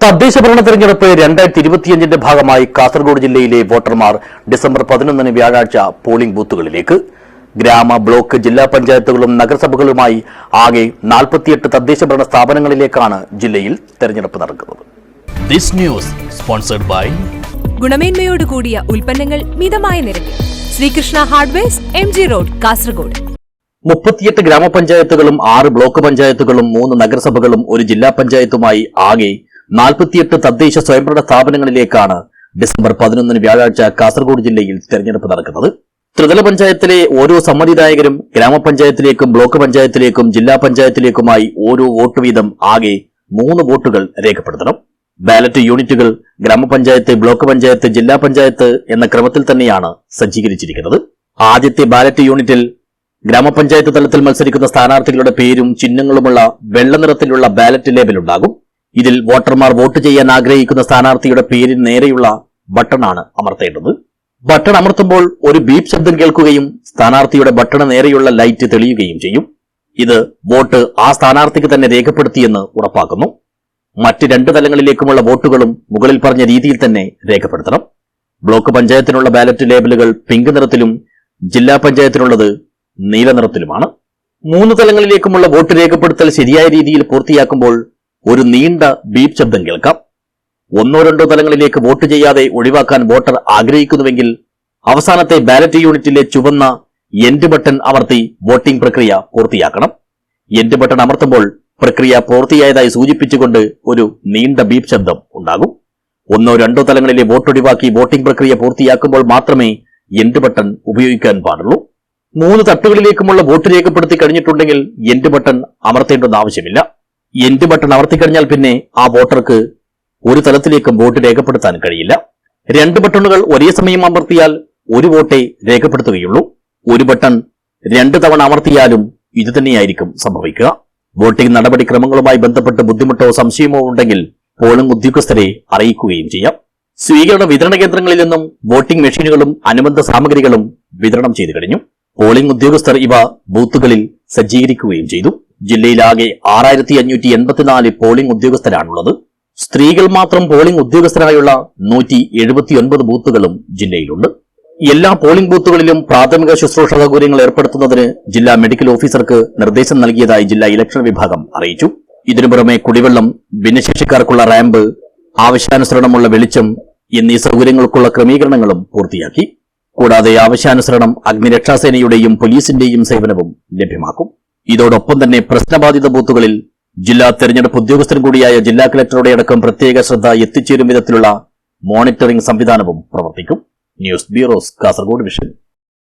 തദ്ദേശഭരണ തെരഞ്ഞെടുപ്പ് 2025 ഭാഗമായി കാസർഗോഡ് ജില്ലയിലെ വോട്ടർമാർ ഡിസംബർ 11 വ്യാഴാഴ്ച പോളിംഗ് ബൂത്തുകളിലേക്ക്. ഗ്രാമ, ബ്ലോക്ക്, ജില്ലാ പഞ്ചായത്തുകളും നഗരസഭകളുമായി ആകെ 48 തദ്ദേശഭരണ സ്ഥാപനങ്ങളിലേക്കാണ് ജില്ലയിൽ തെരഞ്ഞെടുപ്പ് നടക്കുന്നത്. This news sponsored by ഗുണമേന്മയോട് കൂടിയ ഉൽപ്പന്നങ്ങൾ മിതമായ നിരക്കിൽ Sreekrishna hardwares, MG road, Kasaragod. 38 ഗ്രാമപഞ്ചായത്തുകളും 6 ബ്ലോക്ക് പഞ്ചായത്തുകളും 3 നഗരസഭകളും ഒരു ജില്ലാ പഞ്ചായത്തുമായി ആകെ 48 തദ്ദേശ സ്വയംഭരണ സ്ഥാപനങ്ങളിലേക്കാണ് ഡിസംബർ 11 വ്യാഴാഴ്ച കാസർഗോഡ് ജില്ലയിൽ തെരഞ്ഞെടുപ്പ് നടക്കുന്നത്. ത്രിതല പഞ്ചായത്തിലെ ഓരോ സമ്മതിദായകരും ഗ്രാമപഞ്ചായത്തിലേക്കും ബ്ലോക്ക് പഞ്ചായത്തിലേക്കും ജില്ലാ പഞ്ചായത്തിലേക്കുമായി ഓരോ വോട്ട് വീതം ആകെ 3 വോട്ടുകൾ രേഖപ്പെടുത്തണം. ബാലറ്റ് യൂണിറ്റുകൾ ഗ്രാമപഞ്ചായത്ത്, ബ്ലോക്ക് പഞ്ചായത്ത്, ജില്ലാ പഞ്ചായത്ത് എന്ന ക്രമത്തിൽ തന്നെയാണ് സജ്ജീകരിച്ചിരിക്കുന്നത്. ആദ്യത്തെ ബാലറ്റ് യൂണിറ്റിൽ ഗ്രാമപഞ്ചായത്ത് തലത്തിൽ മത്സരിക്കുന്ന സ്ഥാനാർത്ഥികളുടെ പേരും ചിഹ്നങ്ങളുമുള്ള വെള്ള നിറത്തിലുള്ള ബാലറ്റ് ലേബൽ ഉണ്ടാകും. ഇതിൽ വോട്ടർമാർ വോട്ട് ചെയ്യാൻ ആഗ്രഹിക്കുന്ന സ്ഥാനാർത്ഥിയുടെ പേരിന് നേരെയുള്ള ബട്ടണാണ് അമർത്തേണ്ടത്. ബട്ടൺ അമർത്തുമ്പോൾ ഒരു ബീപ് ശബ്ദം കേൾക്കുകയും സ്ഥാനാർത്ഥിയുടെ ബട്ടണ് നേരെയുള്ള ലൈറ്റ് തെളിയുകയും ചെയ്യും. ഇത് വോട്ട് ആ സ്ഥാനാർത്ഥിക്ക് തന്നെ രേഖപ്പെടുത്തിയെന്ന് ഉറപ്പാക്കുന്നു. മറ്റ് 2 തലങ്ങളിലേക്കുമുള്ള വോട്ടുകളും മുകളിൽ പറഞ്ഞ രീതിയിൽ തന്നെ രേഖപ്പെടുത്തണം. ബ്ലോക്ക് പഞ്ചായത്തിനുള്ള ബാലറ്റ് ലേബലുകൾ പിങ്ക് നിറത്തിലും ജില്ലാ പഞ്ചായത്തിനുള്ളത് നീല നിറത്തിലുമാണ്. 3 തലങ്ങളിലേക്കുമുള്ള വോട്ട് രേഖപ്പെടുത്തൽ ശരിയായ രീതിയിൽ പൂർത്തിയാക്കുമ്പോൾ ഒരു നീണ്ട ബീപ് ശബ്ദം കേൾക്കാം. 1-2 തലങ്ങളിലേക്ക് വോട്ട് ചെയ്യാതെ ഒഴിവാക്കാൻ വോട്ടർ ആഗ്രഹിക്കുന്നുവെങ്കിൽ അവസാനത്തെ ബാലറ്റ് യൂണിറ്റിലെ ചുവന്ന എൻഡ് ബട്ടൺ അമർത്തി വോട്ടിംഗ് പ്രക്രിയ പൂർത്തിയാക്കണം. എൻഡ് ബട്ടൺ അമർത്തുമ്പോൾ പ്രക്രിയ പൂർത്തിയായതായി സൂചിപ്പിച്ചുകൊണ്ട് ഒരു നീണ്ട ബീപ് ശബ്ദം ഉണ്ടാകും. 1-2 തലങ്ങളിലെ വോട്ട് ഒഴിവാക്കി വോട്ടിംഗ് പ്രക്രിയ പൂർത്തിയാക്കുമ്പോൾ മാത്രമേ എൻഡ് ബട്ടൺ ഉപയോഗിക്കാൻ പാടുള്ളൂ. 3 തട്ടുകളിലേക്കുമുള്ള വോട്ട് രേഖപ്പെടുത്തി കഴിഞ്ഞിട്ടുണ്ടെങ്കിൽ എൻഡ് ബട്ടൺ അമർത്തേണ്ടെന്ന് ആവശ്യമില്ല. എൻഡ് ബട്ടൺ അമർത്തിക്കഴിഞ്ഞാൽ പിന്നെ ആ വോട്ടർക്ക് ഒരു തലത്തിലേക്കും വോട്ട് രേഖപ്പെടുത്താൻ കഴിയില്ല. 2 ബട്ടണുകൾ ഒരേ സമയം അമർത്തിയാൽ ഒരു വോട്ടേ രേഖപ്പെടുത്തുകയുള്ളൂ. ഒരു ബട്ടൺ 2 തവണ അമർത്തിയാലും ഇതുതന്നെയായിരിക്കും സംഭവിക്കുക. വോട്ടിംഗ് നടപടിക്രമങ്ങളുമായി ബന്ധപ്പെട്ട് ബുദ്ധിമുട്ടോ സംശയമോ ഉണ്ടെങ്കിൽ പോളിംഗ് ഉദ്യോഗസ്ഥരെ അറിയിക്കുകയും ചെയ്യാം. സ്വീകരണ വിതരണ കേന്ദ്രങ്ങളിൽ നിന്നും വോട്ടിംഗ് മെഷീനുകളും അനുബന്ധ സാമഗ്രികളും വിതരണം ചെയ്തു കഴിഞ്ഞു. പോളിംഗ് ഉദ്യോഗസ്ഥർ ഇവ ബൂത്തുകളിൽ സജ്ജീകരിക്കുകയും ചെയ്തു. ജില്ലയിലാകെ 6584 പോളിംഗ് ഉദ്യോഗസ്ഥരാണുള്ളത്. സ്ത്രീകൾ മാത്രം പോളിംഗ് ഉദ്യോഗസ്ഥരായുള്ള 179 ബൂത്തുകളും ജില്ലയിലുണ്ട്. എല്ലാ പോളിംഗ് ബൂത്തുകളിലും പ്രാഥമിക ശുശ്രൂഷ സൗകര്യങ്ങൾ ഏർപ്പെടുത്തുന്നതിന് ജില്ലാ മെഡിക്കൽ ഓഫീസർക്ക് നിർദ്ദേശം നൽകിയതായി ജില്ലാ ഇലക്ഷൻ വിഭാഗം അറിയിച്ചു. ഇതിനു പുറമെ കുടിവെള്ളം, ഭിന്നശേഷിക്കാർക്കുള്ള റാമ്പ്, ആവശ്യാനുസരണമുള്ള വെളിച്ചം എന്നീ സൗകര്യങ്ങൾക്കുള്ള ക്രമീകരണങ്ങളും പൂർത്തിയാക്കി. കൂടാതെ ആവശ്യാനുസരണം അഗ്നിരക്ഷാസേനയുടെയും പോലീസിന്റെയും സേവനവും ലഭ്യമാക്കും. ഇതോടൊപ്പം തന്നെ പ്രശ്നബാധിത ബൂത്തുകളിൽ ജില്ലാ തെരഞ്ഞെടുപ്പ് ഉദ്യോഗസ്ഥൻ കൂടിയായ ജില്ലാ കളക്ടറുടെ അടക്കം പ്രത്യേക ശ്രദ്ധ എത്തിച്ചേരും വിധത്തിലുള്ള മോണിറ്ററിംഗ് സംവിധാനവും പ്രവർത്തിക്കും. News bureau, Kasaragod vision.